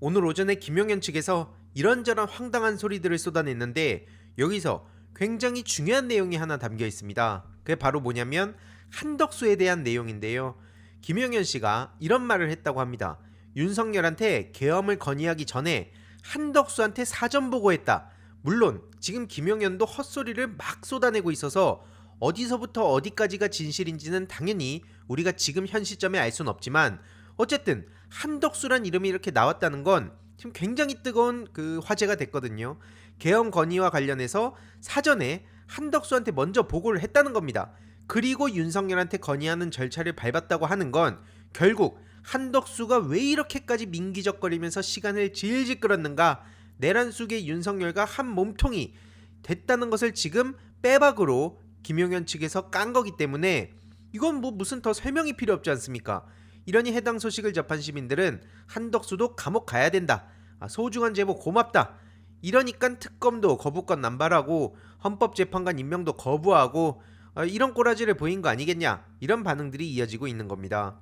오늘 오전에 김용현 측에서 이런저런 황당한 소리들을 쏟아냈는데 여기서 굉장히 중요한 내용이 하나 담겨 있습니다. 그게 바로 뭐냐면 한덕수에 대한 내용인데요. 김용현 씨가 이런 말을 했다고 합니다. 윤석열한테 계엄을 건의하기 전에 한덕수한테 사전 보고했다. 물론 지금 김용현도 헛소리를 막 쏟아내고 있어서 어디서부터 어디까지가 진실인지는 당연히 우리가 지금 현 시점에 알 수는 없지만 어쨌든 한덕수란 이름이 이렇게 나왔다는 건 지금 굉장히 뜨거운 화제가 됐거든요. 계엄 건의와 관련해서 사전에 한덕수한테 먼저 보고를 했다는 겁니다. 그리고 윤석열한테 건의하는 절차를 밟았다고 하는 건 결국 한덕수가 왜 이렇게까지 민기적거리면서 시간을 질질 끌었는가, 내란 속의 윤석열과 한 몸통이 됐다는 것을 지금 빼박으로 김용현 측에서 깐 거기 때문에 이건 뭐 무슨 더 설명이 필요 없지 않습니까? 이러니 해당 소식을 접한 시민들은 한덕수도 감옥 가야 된다. 소중한 제보 고맙다. 이러니까 특검도 거부권 남발하고 헌법재판관 임명도 거부하고 이런 꼬라지를 보인 거 아니겠냐, 이런 반응들이 이어지고 있는 겁니다.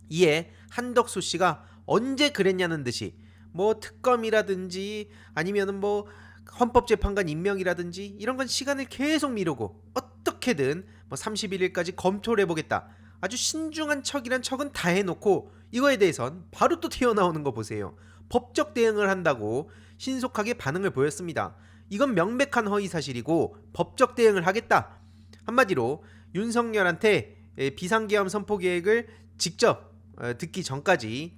이에 한덕수 씨가 언제 그랬냐는 듯이 뭐 특검이라든지 아니면은 뭐 헌법재판관 임명이라든지 이런 건 시간을 계속 미루고 어떻게든 뭐 31일까지 검토를 해보겠다. 아주 신중한 척이란 척은 다 해놓고 이거에 대해선 바로 또 튀어나오는 거 보세요. 법적 대응을 한다고 신속하게 반응을 보였습니다. 이건 명백한 허위사실이고 법적 대응을 하겠다. 한마디로 윤석열한테 비상계엄 선포 계획을 직접 듣기 전까지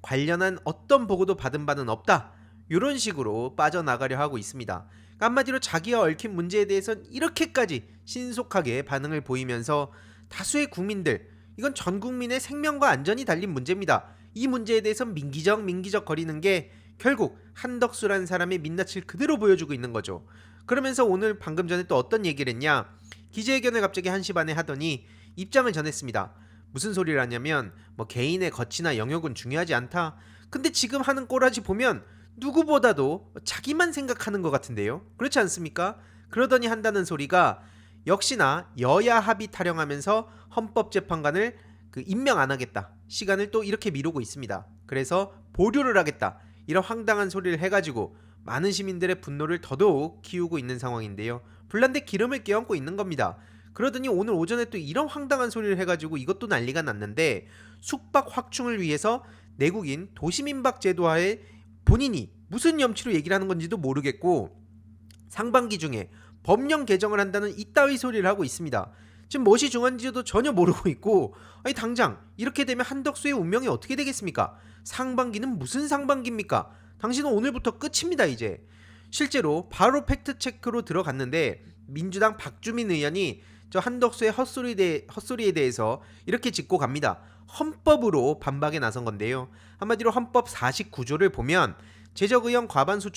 관련한 어떤 보고도 받은 바는 없다. 이런 식으로 빠져나가려 하고 있습니다. 그러니까 한마디로 자기와 얽힌 문제에 대해서는 이렇게까지 신속하게 반응을 보이면서 다수의 국민들, 이건 전 국민의 생명과 안전이 달린 문제입니다. 이 문제에 대해서 민기적 거리는 게 결국 한덕수라는 사람의 민낯을 그대로 보여주고 있는 거죠. 그러면서 오늘 방금 전에 또 어떤 얘기를 했냐, 기자회견을 갑자기 1시 반에 하더니 입장을 전했습니다. 무슨 소리를 하냐면 뭐 개인의 거치나 영역은 중요하지 않다. 근데 지금 하는 꼬라지 보면 누구보다도 자기만 생각하는 것 같은데요. 그렇지 않습니까? 그러더니 한다는 소리가 역시나 여야 합의 타령하면서 헌법재판관을 임명 안 하겠다. 시간을 또 이렇게 미루고 있습니다. 그래서 보류를 하겠다. 이런 황당한 소리를 해가지고 많은 시민들의 분노를 더더욱 키우고 있는 상황인데요. 불난데 기름을 끼얹고 있는 겁니다. 그러더니 오늘 오전에 또 이런 황당한 소리를 해가지고 이것도 난리가 났는데, 숙박 확충을 위해서 내국인 도시민박 제도하에 본인이 무슨 염치로 얘기를 하는 건지도 모르겠고 상반기 중에 법령 개정을 한다는 이따위 소리를 하고 있습니다. 지금 무엇이 중요한지도 전혀 모르고 있고, 아니 당장 이렇게 되면 한덕수의 운명이 어떻게 되겠습니까? 상반기는 무슨 상반기입니까? 당신은 오늘부터 끝입니다. 이제 실제로 바로 팩트체크로 들어갔는데 민주당 박주민 의원이 저 한덕수의 헛소리에 대해서 이렇게 짚고 갑니다. 헌법으로 반박에 나선 건데요. 한마디로 헌법 49조를 보면 제적의원 과반수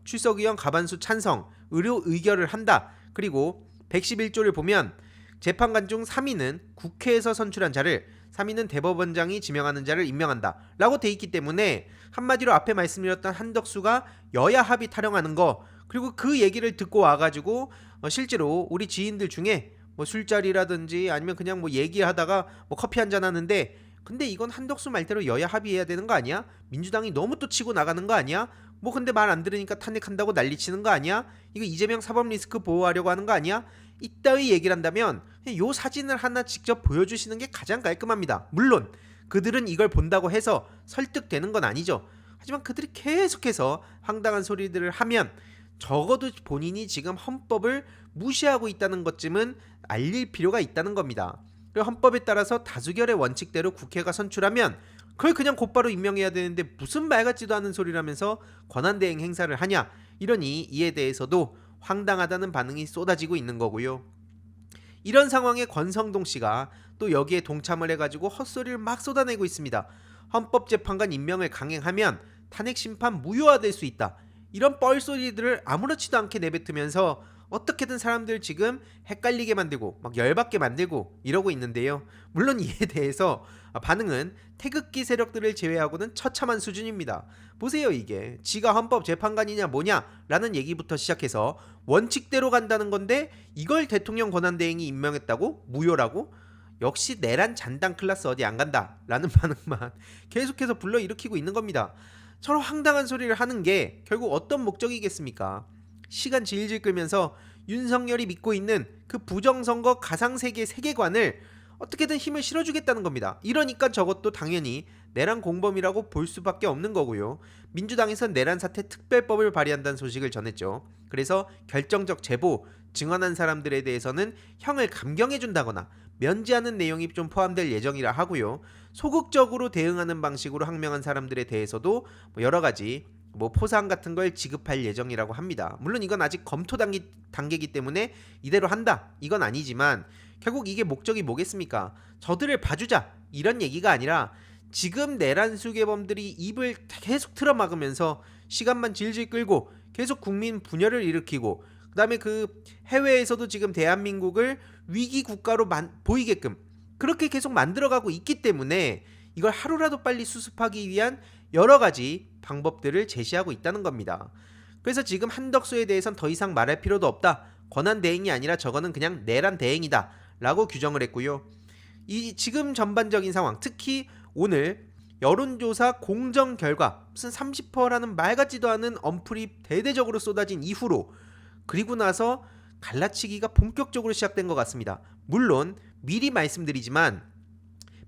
출석의원 과반수 찬성, 의료 의결을 한다. 그리고 111조를 보면 재판관 중 3인은 국회에서 선출한 자를, 3인은 대법원장이 지명하는 자를 임명한다 라고 돼 있기 때문에 한마디로 앞에 말씀드렸던 한덕수가 여야 합의 타령하는 거, 그리고 그 얘기를 듣고 와가지고 실제로 우리 지인들 중에 뭐 술자리라든지 아니면 그냥 뭐 얘기하다가 뭐 커피 한잔 하는데, 근데 이건 한덕수 말대로 여야 합의해야 되는 거 아니야? 민주당이 너무 또 치고 나가는 거 아니야? 뭐 근데 말 안 들으니까 탄핵한다고 난리치는 거 아니야? 이거 이재명 사법 리스크 보호하려고 하는 거 아니야? 이따위 얘기를 한다면 요 사진을 하나 직접 보여주시는 게 가장 깔끔합니다. 물론 그들은 이걸 본다고 해서 설득되는 건 아니죠. 하지만 그들이 계속해서 황당한 소리들을 하면 적어도 본인이 지금 헌법을 무시하고 있다는 것쯤은 알릴 필요가 있다는 겁니다. 그리고 헌법에 따라서 다수결의 원칙대로 국회가 선출하면 그걸 그냥 곧바로 임명해야 되는데 무슨 말 같지도 않은 소리라면서 권한대행 행사를 하냐, 이러니 이에 대해서도 황당하다는 반응이 쏟아지고 있는 거고요. 이런 상황에 권성동 씨가 또 여기에 동참을 해가지고 헛소리를 막 쏟아내고 있습니다. 헌법재판관 임명을 강행하면 탄핵심판 무효화될 수 있다. 이런 뻘소리들을 아무렇지도 않게 내뱉으면서 어떻게든 사람들 지금 헷갈리게 만들고 막 열받게 만들고 이러고 있는데요. 물론 이에 대해서 반응은 태극기 세력들을 제외하고는 처참한 수준입니다. 보세요, 이게 지가 헌법재판관이냐 뭐냐 라는 얘기부터 시작해서 원칙대로 간다는 건데 이걸 대통령 권한대행이 임명했다고? 무효라고? 역시 내란 잔당 클라스 어디 안 간다 라는 반응만 계속해서 불러일으키고 있는 겁니다. 서로 황당한 소리를 하는 게 결국 어떤 목적이겠습니까? 시간 질질 끌면서 윤석열이 믿고 있는 그 부정선거 가상세계 세계관을 어떻게든 힘을 실어주겠다는 겁니다. 이러니까 저것도 당연히 내란 공범이라고 볼 수밖에 없는 거고요. 민주당에선 내란 사태 특별법을 발의한다는 소식을 전했죠. 그래서 결정적 제보, 증언한 사람들에 대해서는 형을 감경해준다거나 면제하는 내용이 좀 포함될 예정이라 하고요. 소극적으로 대응하는 방식으로 항명한 사람들에 대해서도 여러 가지 포상 같은 걸 지급할 예정이라고 합니다. 물론 이건 아직 검토 단계이기 때문에 이대로 한다 이건 아니지만 결국 이게 목적이 뭐겠습니까? 저들을 봐주자 이런 얘기가 아니라 지금 내란 수괴범들이 입을 계속 틀어막으면서 시간만 질질 끌고 계속 국민 분열을 일으키고 그 다음에 그 해외에서도 지금 대한민국을 위기 국가로 보이게끔 그렇게 계속 만들어가고 있기 때문에 이걸 하루라도 빨리 수습하기 위한 여러 가지 방법들을 제시하고 있다는 겁니다. 그래서 지금 한덕수에 대해선 더 이상 말할 필요도 없다. 권한 대행이 아니라 저거는 그냥 내란 대행이다 라고 규정을 했고요. 이 지금 전반적인 상황, 특히 오늘 여론조사 공정 결과 무슨 30%라는 말 같지도 않은 언플이 대대적으로 쏟아진 이후로 그리고 나서 갈라치기가 본격적으로 시작된 것 같습니다. 물론 미리 말씀드리지만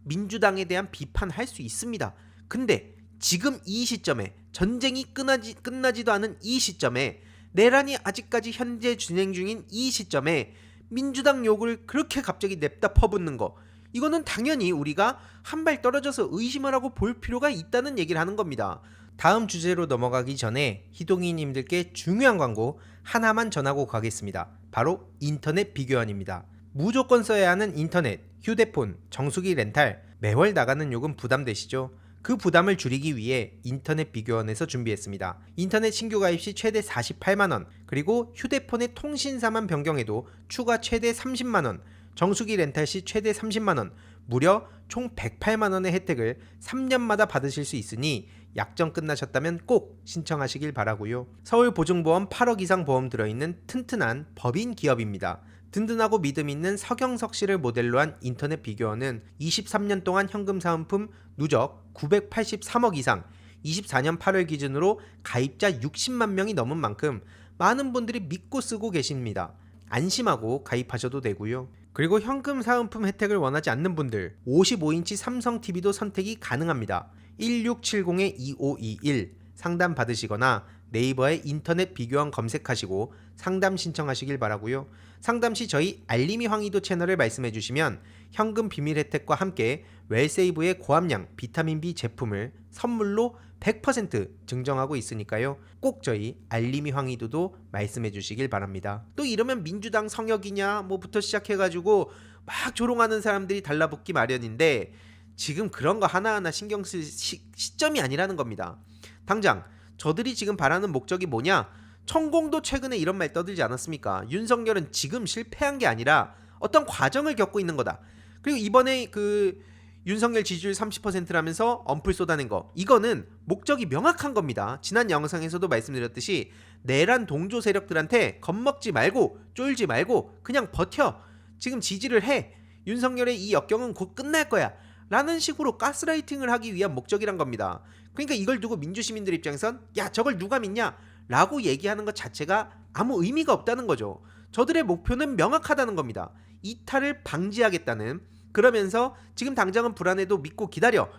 민주당에 대한 비판할 수 있습니다. 근데 지금 이 시점에 전쟁이 끝나지도 않은 이 시점에 내란이 아직까지 현재 진행 중인 이 시점에 민주당 욕을 그렇게 갑자기 냅다 퍼붓는 거 이거는 당연히 우리가 한 발 떨어져서 의심을 하고 볼 필요가 있다는 얘기를 하는 겁니다. 다음 주제로 넘어가기 전에 희동이님들께 중요한 광고 하나만 전하고 가겠습니다. 바로 인터넷 비교원입니다. 무조건 써야 하는 인터넷, 휴대폰, 정수기 렌탈 매월 나가는 요금 부담되시죠? 그 부담을 줄이기 위해 인터넷 비교원에서 준비했습니다. 인터넷 신규 가입 시 최대 48만원, 그리고 휴대폰의 통신사만 변경해도 추가 최대 30만원, 정수기 렌탈 시 최대 30만원, 무려 총 108만원의 혜택을 3년마다 받으실 수 있으니 약정 끝나셨다면 꼭 신청하시길 바라고요. 서울보증보험 8억 이상 보험 들어있는 튼튼한 법인 기업입니다. 든든하고 믿음 있는 서경석 씨를 모델로 한 인터넷 비교원은 23년 동안 현금 사은품 누적 983억 이상, 24년 8월 기준으로 가입자 60만 명이 넘은 만큼 많은 분들이 믿고 쓰고 계십니다. 안심하고 가입하셔도 되고요. 그리고 현금 사은품 혜택을 원하지 않는 분들 55인치 삼성 TV도 선택이 가능합니다. 1670-2521 상담 받으시거나 네이버에 인터넷 비교원 검색하시고 상담 신청하시길 바라고요. 상담 시 저희 알림이 황희도 채널을 말씀해 주시면 현금 비밀 혜택과 함께 웰세이브의 고함량 비타민 B 제품을 선물로 100% 증정하고 있으니까요. 꼭 저희 알림이 황희도도 말씀해 주시길 바랍니다. 또 이러면 민주당 성역이냐 뭐부터 시작해가지고 막 조롱하는 사람들이 달라붙기 마련인데 지금 그런 거 하나하나 신경 쓸 시점이 아니라는 겁니다. 당장 저들이 지금 바라는 목적이 뭐냐? 천공도 최근에 이런 말 떠들지 않았습니까? 윤석열은 지금 실패한 게 아니라 어떤 과정을 겪고 있는 거다. 그리고 이번에 그 윤석열 지지율 30%라면서 언플 쏟아낸 거 이거는 목적이 명확한 겁니다. 지난 영상에서도 말씀드렸듯이 내란 동조 세력들한테 겁먹지 말고 쫄지 말고 그냥 버텨. 지금 지지를 해. 윤석열의 이 역경은 곧 끝날 거야. 라는 식으로 가스라이팅을 하기 위한 목적이란 겁니다. 그러니까 이걸 두고 민주시민들 입장에선 야 저걸 누가 믿냐? 라고 얘기하는 것 자체가 아무 의미가 없다는 거죠. 저들의 목표는 명확하다는 겁니다. 이탈을 방지하겠다는. 그러면서 지금 당장은 불안해도 믿고 기다려.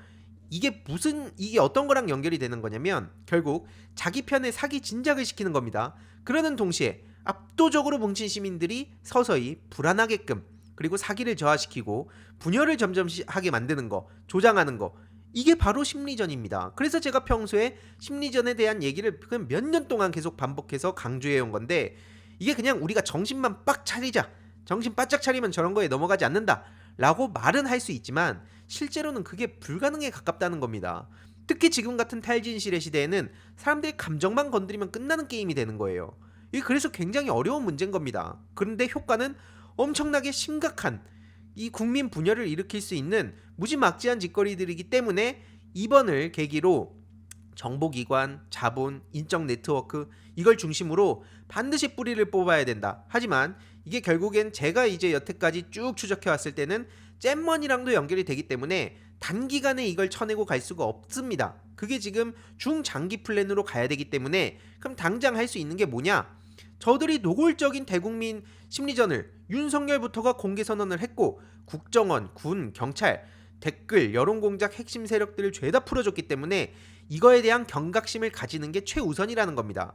이게 어떤 거랑 연결이 되는 거냐면 결국 자기 편에 사기 진작을 시키는 겁니다. 그러는 동시에 압도적으로 뭉친 시민들이 서서히 불안하게끔 그리고 사기를 저하시키고 분열을 점점 하게 만드는 거, 조장하는 거 이게 바로 심리전입니다. 그래서 제가 평소에 심리전에 대한 얘기를 그냥 몇 년 동안 계속 반복해서 강조해온 건데 이게 그냥 우리가 정신만 빡 차리자, 정신 바짝 차리면 저런 거에 넘어가지 않는다 라고 말은 할 수 있지만 실제로는 그게 불가능에 가깝다는 겁니다. 특히 지금 같은 탈진실의 시대에는 사람들의 감정만 건드리면 끝나는 게임이 되는 거예요. 이게 그래서 굉장히 어려운 문제인 겁니다. 그런데 효과는 엄청나게 심각한 이 국민 분열을 일으킬 수 있는 무지막지한 짓거리들이기 때문에 이번을 계기로 정보기관, 자본, 인적 네트워크 이걸 중심으로 반드시 뿌리를 뽑아야 된다. 하지만 이게 결국엔 제가 이제 여태까지 쭉 추적해 왔을 때는 잼머니랑도 연결이 되기 때문에 단기간에 이걸 쳐내고 갈 수가 없습니다. 그게 지금 중장기 플랜으로 가야 되기 때문에 그럼 당장 할 수 있는 게 뭐냐? 저들이 노골적인 대국민 심리전을 윤석열부터가 공개 선언을 했고 국정원, 군, 경찰, 댓글, 여론공작 핵심 세력들을 죄다 풀어줬기 때문에 이거에 대한 경각심을 가지는 게 최우선이라는 겁니다.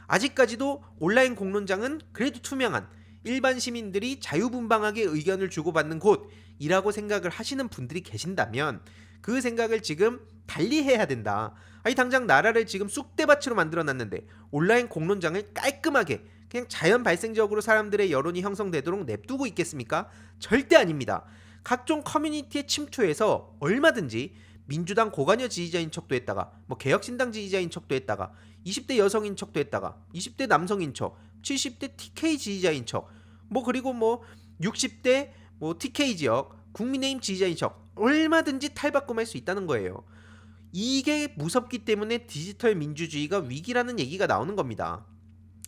아직까지도 온라인 공론장은 그래도 투명한 일반 시민들이 자유분방하게 의견을 주고받는 곳이라고 생각을 하시는 분들이 계신다면 그 생각을 지금 달리 해야 된다. 아니 당장 나라를 지금 쑥대밭으로 만들어놨는데 온라인 공론장을 깔끔하게 그냥 자연 발생적으로 사람들의 여론이 형성되도록 냅두고 있겠습니까? 절대 아닙니다. 각종 커뮤니티에 침투해서 얼마든지 민주당 고관여 지지자인 척도 했다가 뭐 개혁신당 지지자인 척도 했다가 20대 여성인 척도 했다가 20대 남성인 척 70대 TK 지지자인 척 뭐 그리고 뭐 60대 뭐 TK 지역 국민의힘 지지자인 척 얼마든지 탈바꿈할 수 있다는 거예요. 이게 무섭기 때문에 디지털 민주주의가 위기라는 얘기가 나오는 겁니다.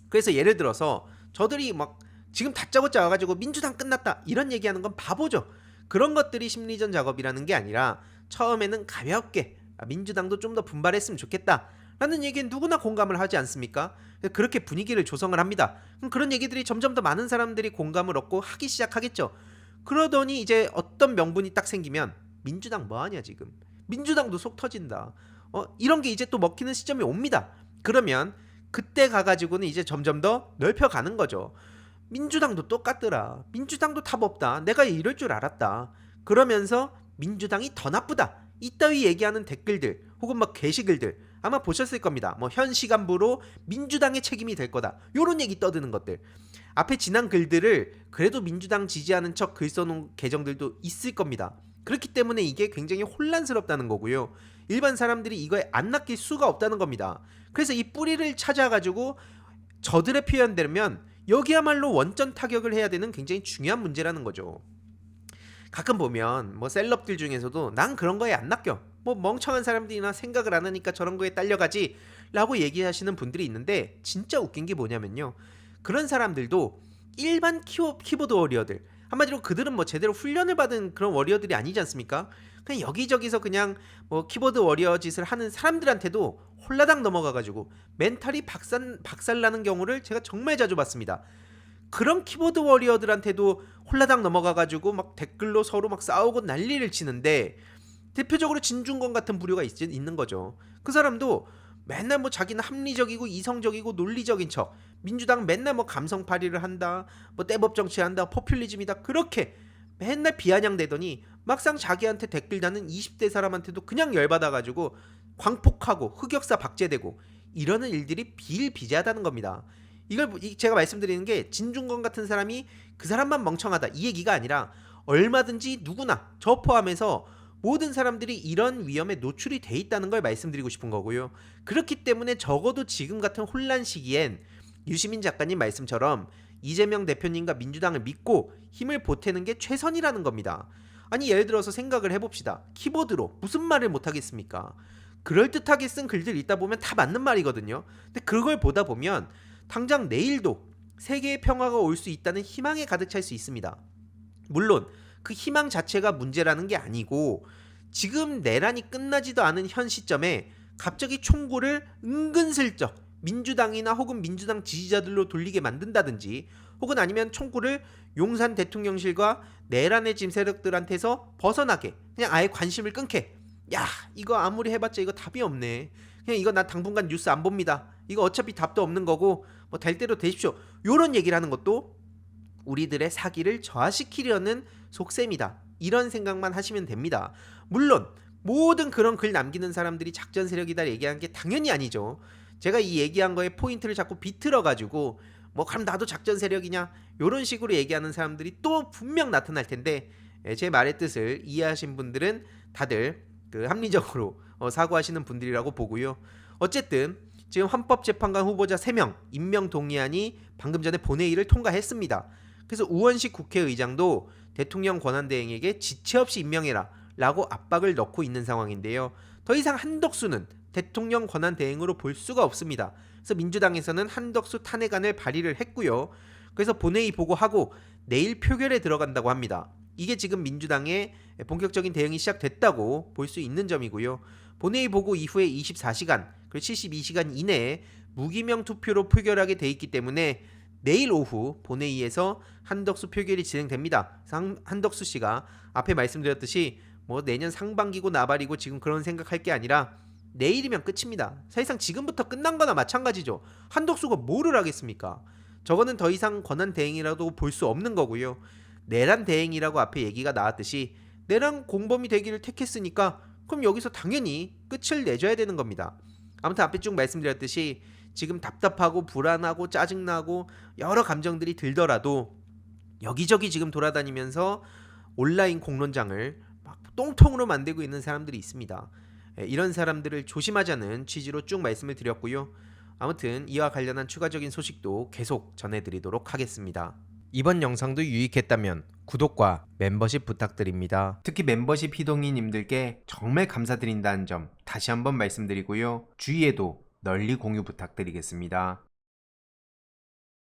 그래서 예를 들어서 저들이 막 지금 다짜고짜 와가지고 민주당 끝났다 이런 얘기하는 건 바보죠. 그런 것들이 심리전 작업이라는 게 아니라 처음에는 가볍게 민주당도 좀 더 분발했으면 좋겠다 라는 얘기는 누구나 공감을 하지 않습니까? 그렇게 분위기를 조성을 합니다. 그럼 그런 얘기들이 점점 더 많은 사람들이 공감을 얻고 하기 시작하겠죠. 그러더니 이제 어떤 명분이 딱 생기면 민주당 뭐하냐 지금 민주당도 속 터진다 이런 게 이제 또 먹히는 시점이 옵니다. 그러면 그때 가가지고는 이제 점점 더 넓혀가는 거죠. 민주당도 똑같더라. 민주당도 답 없다. 내가 이럴 줄 알았다. 그러면서 민주당이 더 나쁘다. 이따위 얘기하는 댓글들 혹은 막 게시글들 아마 보셨을 겁니다. 뭐 현 시간부로 민주당의 책임이 될 거다. 요런 얘기 떠드는 것들. 앞에 지난 글들을 그래도 민주당 지지하는 척 글 써놓은 계정들도 있을 겁니다. 그렇기 때문에 이게 굉장히 혼란스럽다는 거고요. 일반 사람들이 이거에 안 낚일 수가 없다는 겁니다. 그래서 이 뿌리를 찾아가지고 저들의 표현되면 여기야말로 원전 타격을 해야 되는 굉장히 중요한 문제라는 거죠. 가끔 보면 뭐 셀럽들 중에서도 난 그런 거에 안 낚여. 뭐 멍청한 사람들이나 생각을 안 하니까 저런 거에 딸려가지 라고 얘기하시는 분들이 있는데 진짜 웃긴 게 뭐냐면요. 그런 사람들도 일반 키보드 워리어들 한마디로 그들은 뭐 제대로 훈련을 받은 그런 워리어들이 아니지 않습니까? 그냥 여기저기서 그냥 뭐 키보드 워리어 짓을 하는 사람들한테도 홀라당 넘어가가지고 멘탈이 박살나는 경우를 제가 정말 자주 봤습니다. 그런 키보드 워리어들한테도 홀라당 넘어가가지고 막 댓글로 서로 막 싸우고 난리를 치는데 대표적으로 진중권 같은 부류가 있는 거죠. 그 사람도 맨날 뭐 자기는 합리적이고 이성적이고 논리적인 척 민주당 맨날 뭐 감성팔이를 한다 뭐 떼법 정치한다 포퓰리즘이다 그렇게 맨날 비아냥대더니 막상 자기한테 댓글 다는 20대 사람한테도 그냥 열받아가지고 광폭하고 흑역사 박제되고 이러는 일들이 비일비재하다는 겁니다. 이걸 제가 말씀드리는 게 진중권 같은 사람이 그 사람만 멍청하다 이 얘기가 아니라 얼마든지 누구나 저 포함해서 모든 사람들이 이런 위험에 노출이 돼 있다는 걸 말씀드리고 싶은 거고요. 그렇기 때문에 적어도 지금 같은 혼란 시기엔 유시민 작가님 말씀처럼 이재명 대표님과 민주당을 믿고 힘을 보태는 게 최선이라는 겁니다. 아니 예를 들어서 생각을 해봅시다. 키보드로 무슨 말을 못하겠습니까? 그럴듯하게 쓴 글들 읽다 보면 다 맞는 말이거든요. 근데 그걸 보다 보면 당장 내일도 세계의 평화가 올 수 있다는 희망에 가득 찰 수 있습니다. 물론 그 희망 자체가 문제라는 게 아니고 지금 내란이 끝나지도 않은 현 시점에 갑자기 총구를 은근슬쩍 민주당이나 혹은 민주당 지지자들로 돌리게 만든다든지 혹은 아니면 총구를 용산 대통령실과 내란의 짐 세력들한테서 벗어나게 그냥 아예 관심을 끊게 야 이거 아무리 해봤자 이거 답이 없네 그냥 이거 나 당분간 뉴스 안 봅니다 이거 어차피 답도 없는 거고 뭐 될 대로 되십시오 요런 얘기를 하는 것도 우리들의 사기를 저하시키려는 속셈이다 이런 생각만 하시면 됩니다. 물론 모든 그런 글 남기는 사람들이 작전 세력이다 얘기한 게 당연히 아니죠. 제가 이 얘기한 거에 포인트를 자꾸 비틀어 가지고 뭐 그럼 나도 작전 세력이냐 요런 식으로 얘기하는 사람들이 또 분명 나타날 텐데 제 말의 뜻을 이해하신 분들은 다들 그 합리적으로 사고하시는 분들이라고 보고요. 어쨌든 지금 헌법재판관 후보자 3명 임명 동의안이 방금 전에 본회의를 통과했습니다. 그래서 우원식 국회의장도 대통령 권한대행에게 지체 없이 임명해라 라고 압박을 넣고 있는 상황인데요. 더 이상 한덕수는 대통령 권한대행으로 볼 수가 없습니다. 그래서 민주당에서는 한덕수 탄핵안을 발의를 했고요. 그래서 본회의 보고하고 내일 표결에 들어간다고 합니다. 이게 지금 민주당의 본격적인 대응이 시작됐다고 볼 수 있는 점이고요. 본회의 보고 이후에 24시간 그리고 72시간 이내에 무기명 투표로 표결하게 돼 있기 때문에 내일 오후 본회의에서 한덕수 표결이 진행됩니다. 한덕수 씨가 앞에 말씀드렸듯이 뭐 내년 상반기고 나발이고 지금 그런 생각할 게 아니라 내일이면 끝입니다. 사실상 지금부터 끝난 거나 마찬가지죠. 한덕수가 뭐를 하겠습니까? 저거는 더 이상 권한 대행이라도 볼 수 없는 거고요. 내란 대행이라고 앞에 얘기가 나왔듯이 내란 공범이 되기를 택했으니까 그럼 여기서 당연히 끝을 내줘야 되는 겁니다. 아무튼 앞에 쭉 말씀드렸듯이 지금 답답하고 불안하고 짜증나고 여러 감정들이 들더라도 여기저기 지금 돌아다니면서 온라인 공론장을 막 똥통으로 만들고 있는 사람들이 있습니다. 이런 사람들을 조심하자는 취지로 쭉 말씀을 드렸고요. 아무튼 이와 관련한 추가적인 소식도 계속 전해드리도록 하겠습니다. 이번 영상도 유익했다면 구독과 멤버십 부탁드립니다. 특히 멤버십 희동이님들께 정말 감사드린다는 점 다시 한번 말씀드리고요. 주위에도 널리 공유 부탁드리겠습니다.